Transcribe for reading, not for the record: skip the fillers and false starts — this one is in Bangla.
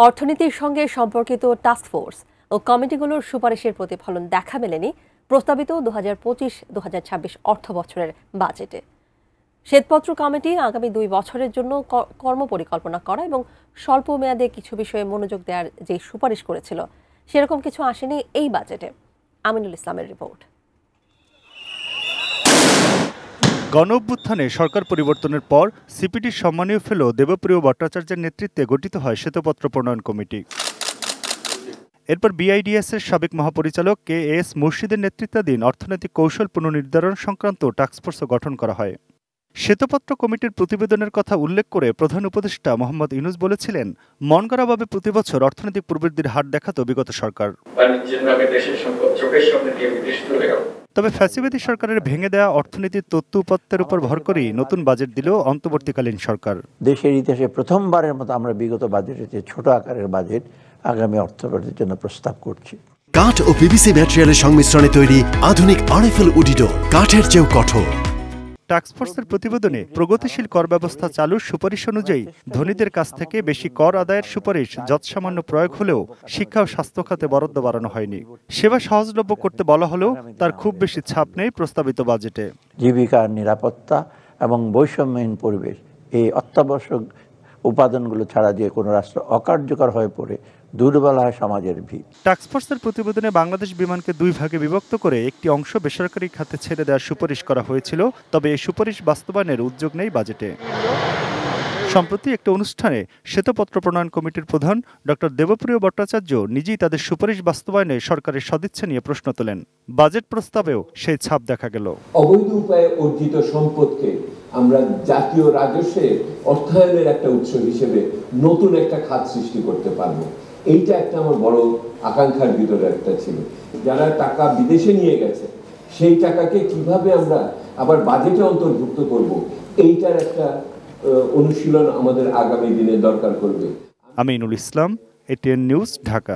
অর্থনীতির সঙ্গে সম্পর্কিত টাস্কফোর্স ও কমিটিগুলোর সুপারিশের প্রতিফলন দেখা মেলেনি প্রস্তাবিত ২০২৫-২০২৬ অর্থবছরের বাজেটে। শ্বেতপত্র কমিটি আগামী ২ বছরের জন্য কর্মপরিকল্পনা করা এবং স্বল্প মেয়াদে কিছু বিষয়ে মনোযোগ দেওয়ার যে সুপারিশ করেছিল সেরকম কিছু আসেনি এই বাজেটে। আমিনুল ইসলামের রিপোর্ট। গণঅভ্যুত্থানে সরকার পরিবর্তনের পর সিপিডির সম্মানীয় ফেলো দেবপ্রিয় ভট্টাচার্যের নেতৃত্বে গঠিত হয় শ্বেতপত্র প্রণয়ন কমিটি। এরপর বিআইডিএস-এর সাবেক মহাপরিচালক KS মুর্শিদের নেতৃত্বাধীন অর্থনৈতিক কৌশল পুনর্নির্ধারণ সংক্রান্ত টাস্কফোর্স গঠন করা হয়। শ্বেতপত্র কমিটির প্রতিবেদনের কথা উল্লেখ করে প্রধান উপদেষ্টা মোহাম্মদ ইউনূস বলেছিলেন, মন গড়াভাবে প্রতিবছর অর্থনৈতিক প্রবৃদ্ধির হার দেখাত বিগত সরকার। তবে ফ্যাসিবাদী সরকারের ভেঙে দেওয়া অর্থনীতির তথ্য উপাত্তের উপর ভর করেই নতুন বাজেট দিল অন্তর্বর্তীকালীন সরকার। দেশের ইতিহাসে প্রথমবারের মতো আমরা বিগত বাজেটের যে ছোট আকারের বাজেট আগামী অর্থবর্ষের জন্য প্রস্তাব করছি। কাঠ ও পিভিসি ম্যাটেরিয়ালের সংমিশ্রণে তৈরি আধুনিক আরএফএল উডিডোর, কাঠের চেয়েও কঠোর। টাস্কফোর্সের প্রতিবেদনে প্রগতিশীল কর ব্যবস্থা চালুর সুপারিশ অনুযায়ী ধনীদের কাছ থেকে বেশি কর আদায়ের সুপারিশ যৎসামান্য প্রয়োগ হলেও শিক্ষা ও স্বাস্থ্য খাতে বরাদ্দ বাড়ানো হয়নি। সেবা সহজলভ্য করতে বলা হলেও তার খুব বেশি ছাপ নেই প্রস্তাবিত বাজেটে। জীবিকার নিরাপত্তা এবং বৈষম্যহীন পরিবেশ, এই অত্যাবশ্যক উপাদানগুলো ছাড়া যে কোনো রাষ্ট্র অকার্যকর হয়ে পড়ে দুর্বল হয় সমাজের ভিত। টাস্কফোর্সের প্রতিবেদনে বাংলাদেশ বিমানকে 2 ভাগে বিভক্ত করে একটি অংশ বেসরকারি খাতে ছেড়ে দেওয়ার সুপারিশ করা হয়েছিল, তবে এই সুপারিশ বাস্তবায়নের উদ্যোগ নেই বাজেটে। সম্প্রতি একটি অনুষ্ঠানে শ্বেতপত্র প্রণয়ন কমিটির প্রধান ডক্টর দেবপ্রিয় ভট্টাচার্য নিজেই তাদের সুপারিশ বাস্তবায়নে সরকারের সদিচ্ছা নিয়ে প্রশ্ন তোলেন। বাজেট প্রস্তাবেও সেই ছাপ দেখা গেল। অবৈধ উপায়ে অর্জিত সম্পদকে আমরা জাতীয় রাজস্বের অর্থায়নের একটা উৎস হিসেবে নতুন একটা খাত সৃষ্টি করতে পারবো। এইটা একটা আমার বড় আকাঙ্ক্ষার ভিতরে একটা ছিল। যারা টাকা বিদেশে নিয়ে গেছে সেই টাকাকে কিভাবে আমরা আবার বাজেটে অন্তর্ভুক্ত করব, এইটার একটা অনুশীলন আমাদের আগামী দিনে দরকার করবে। Aminul Islam, ATN news, Dhaka.